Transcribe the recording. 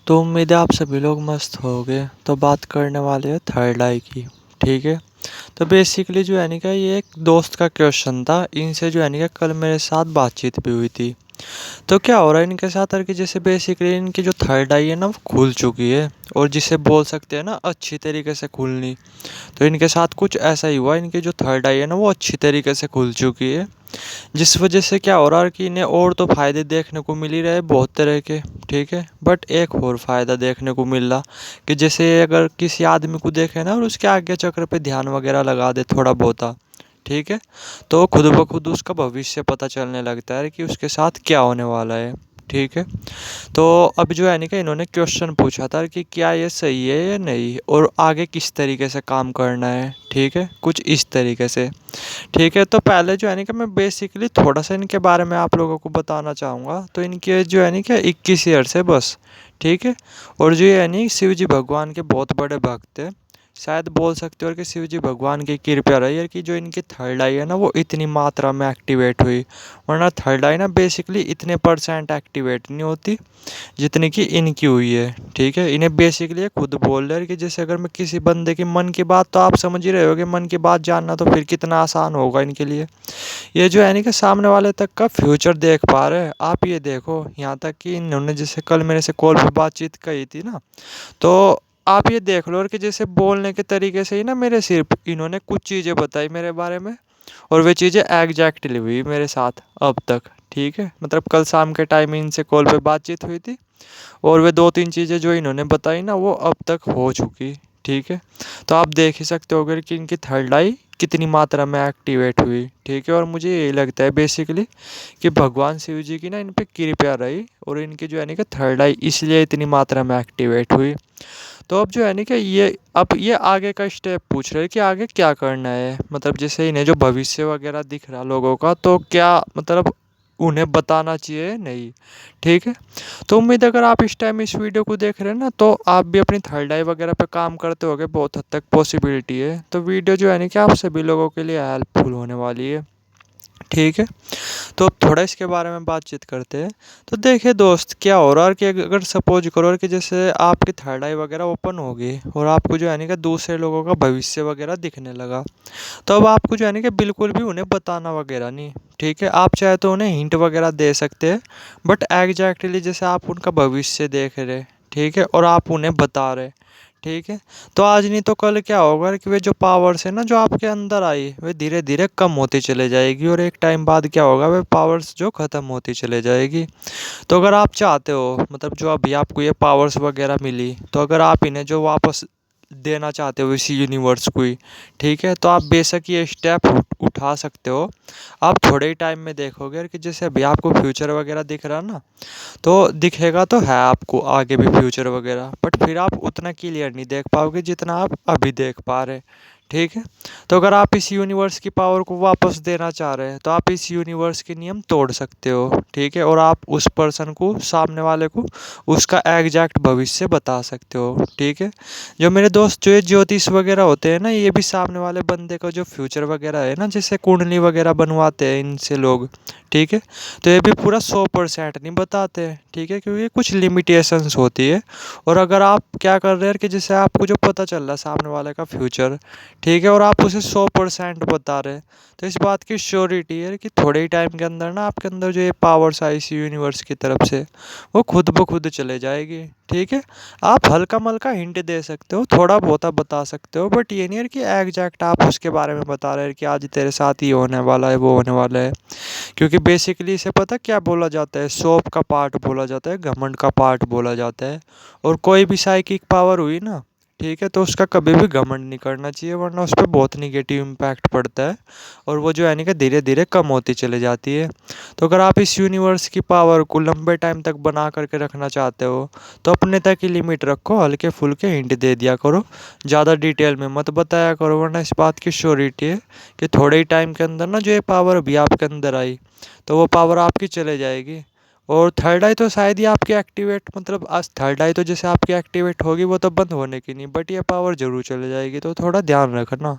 तो उम्मीद है आप सभी लोग मस्त होगे। तो बात करने वाले हैं थर्ड आई की। ठीक है। तो बेसिकली जो है नी का ये एक दोस्त का क्वेश्चन था, इनसे जो है नी का कल मेरे साथ बातचीत भी हुई थी। तो क्या हो रहा है इनके साथ कि जैसे बेसिकली इनकी जो थर्ड आई है ना वो खुल चुकी है, और जिसे बोल सकते हैं ना अच्छी तरीके से खुलनी। तो इनके साथ कुछ ऐसा ही हुआ, इनकी जो थर्ड आई है ना वो अच्छी तरीके से खुल चुकी है। जिस वजह से क्या हो रहा है कि इन्हें और तो फ़ायदे देखने को मिल ही रहे बहुत तरह के। ठीक है, बट एक और फ़ायदा देखने को मिल रहा कि जैसे अगर किसी आदमी को देखे ना और उसके आगे चक्र पे ध्यान वगैरह लगा दे थोड़ा बहुता, ठीक है, तो खुद ब खुद उसका भविष्य पता चलने लगता है कि उसके साथ क्या होने वाला है। ठीक है। तो अब जो है ना कि इन्होंने क्वेश्चन पूछा था कि क्या ये सही है या नहीं, और आगे किस तरीके से काम करना है। ठीक है, कुछ इस तरीके से। ठीक है, तो पहले जो है ना कि मैं बेसिकली थोड़ा सा इनके बारे में आप लोगों को बताना चाहूँगा। तो इनके जो है ना कि 21 ईयर्स है बस। ठीक है। और जो है नहीं शिव जी भगवान के बहुत बड़े भक्त हैं। शायद बोल सकते हो कि शिव जी भगवान की कृपा रही है कि जो इनकी थर्ड आई है ना वो इतनी मात्रा में एक्टिवेट हुई। वरना थर्ड आई ना बेसिकली इतने परसेंट एक्टिवेट नहीं होती जितनी कि इनकी हुई है। ठीक है, इन्हें बेसिकली ये खुद बोल रहे हैं कि जैसे अगर मैं किसी बंदे की मन की बात, तो आप समझ ही रहे हो कि मन की बात जानना तो फिर कितना आसान होगा इनके लिए। ये जो है नहीं कि सामने वाले तक का फ्यूचर देख पा रहे हैं। आप ये देखो, यहाँ तक कि इन्होंने जैसे कल मेरे से कॉल पर बातचीत कही थी ना, तो आप ये देख लो, और कि जैसे बोलने के तरीके से ही ना मेरे सिर्फ इन्होंने कुछ चीज़ें बताई मेरे बारे में, और वे चीज़ें एग्जैक्टली हुई मेरे साथ अब तक। ठीक है, मतलब कल शाम के टाइम इनसे कॉल पे बातचीत हुई थी, और वे दो तीन चीज़ें जो इन्होंने बताई ना वो अब तक हो चुकी। ठीक है। तो आप देख ही सकते हो कि इनकी थर्ड आई कितनी मात्रा में एक्टिवेट हुई। ठीक है, और मुझे यही लगता है बेसिकली कि भगवान शिव जी की ना इन पे कृपा रही, और इनकी जो है ना कि थर्ड आई इसलिए इतनी मात्रा में एक्टिवेट हुई। तो अब जो है ना कि ये आगे का स्टेप पूछ रहे हैं कि आगे क्या करना है, मतलब जैसे इन्हें जो भविष्य वगैरह दिख रहा लोगों का, तो क्या मतलब उन्हें बताना चाहिए नहीं। ठीक है। तो उम्मीद है अगर आप इस टाइम इस वीडियो को देख रहे हैं ना, तो आप भी अपनी थर्ड आई वगैरह पे काम करते होगे, बहुत हद तक पॉसिबिलिटी है। तो वीडियो जो है ना कि आप सभी लोगों के लिए हेल्पफुल होने वाली है। ठीक है। तो अब थोड़ा इसके बारे में बातचीत करते हैं। तो देखिए दोस्त, क्या हो रहा है कि अगर सपोज करो कि जैसे आपकी थर्ड आई वगैरह ओपन होगी, और आपको जो है ना कि दूसरे लोगों का भविष्य वगैरह दिखने लगा, तो अब आपको जो है ना कि बिल्कुल भी उन्हें बताना वगैरह नहीं। ठीक है, आप चाहे तो उन्हें हिंट वगैरह दे सकते हैं, बट एग्जैक्टली जैसे आप उनका भविष्य देख रहे, ठीक है, और आप उन्हें बता रहे। ठीक है। तो आज नहीं तो कल क्या होगा कि वे जो पावर्स है ना जो आपके अंदर आई, वे धीरे धीरे कम होती चले जाएगी, और एक टाइम बाद क्या होगा, वे पावर्स जो ख़त्म होती चले जाएगी। तो अगर आप चाहते हो, मतलब जो अभी आपको ये पावर्स वगैरह मिली, तो अगर आप इन्हें जो वापस देना चाहते हो इसी यूनिवर्स को ही, ठीक है, तो आप बेशक ये स्टेप उठा सकते हो। आप थोड़े ही टाइम में देखोगे कि जैसे अभी आपको फ्यूचर वगैरह दिख रहा ना, तो दिखेगा तो है आपको आगे भी फ्यूचर वगैरह, बट फिर आप उतना क्लियर नहीं देख पाओगे जितना आप अभी देख पा रहे। ठीक है। तो अगर आप इस यूनिवर्स की पावर को वापस देना चाह रहे हैं, तो आप इस यूनिवर्स के नियम तोड़ सकते हो। ठीक है, और आप उस पर्सन को, सामने वाले को, उसका एग्जैक्ट भविष्य बता सकते हो। ठीक है। जो मेरे दोस्त जो ये ज्योतिष वगैरह होते हैं ना, ये भी सामने वाले बंदे का जो फ्यूचर वगैरह है ना, जैसे कुंडली वगैरह बनवाते हैं इनसे लोग। ठीक है। तो ये भी पूरा 100% नहीं बताते हैं। ठीक है, क्योंकि कुछ लिमिटेशंस होती है। और अगर आप क्या कर रहे हैं कि जैसे आपको जो पता चल रहा है सामने वाले का फ्यूचर, ठीक है, और आप उसे 100% बता रहे हैं, तो इस बात की श्योरिटी है कि थोड़े ही टाइम के अंदर ना आपके अंदर जो ये पावर्स आई इस यूनिवर्स की तरफ से, वो खुद ब खुद चले जाएगी। ठीक है। आप हल्का मल्का हिंट दे सकते हो, थोड़ा बहुत आप बता सकते हो, बट ये नहीं है कि एग्जैक्ट आप उसके बारे में बता रहे हैं कि आज तेरे साथ ये होने वाला है, वो होने वाला है। क्योंकि बेसिकली इसे पता क्या बोला जाता है, शौक का पार्ट बोला जाता है, घमंड का पार्ट बोला जाता है। और कोई भी साइकिक पावर हुई ना, ठीक है, तो उसका कभी भी घमंड नहीं करना चाहिए, वरना उस पर बहुत निगेटिव इम्पैक्ट पड़ता है, और वो जो है ना कि धीरे धीरे कम होती चली जाती है। तो अगर आप इस यूनिवर्स की पावर को लंबे टाइम तक बना करके रखना चाहते हो, तो अपने तक ही लिमिट रखो, हल्के फुल्के हिंट दे दिया करो, ज़्यादा डिटेल में मत बताया करो, वरना इस बात की श्योरिटी है कि थोड़े ही टाइम के अंदर ना जो ये पावर भी आपके अंदर आई, तो वो पावर आपकी चले जाएगी। और थर्ड आई तो शायद ही आपकी एक्टिवेट, मतलब आज थर्ड आई तो जैसे आपकी एक्टिवेट होगी वो तो बंद होने की नहीं, बट ये पावर ज़रूर चले जाएगी, तो थोड़ा ध्यान रखना।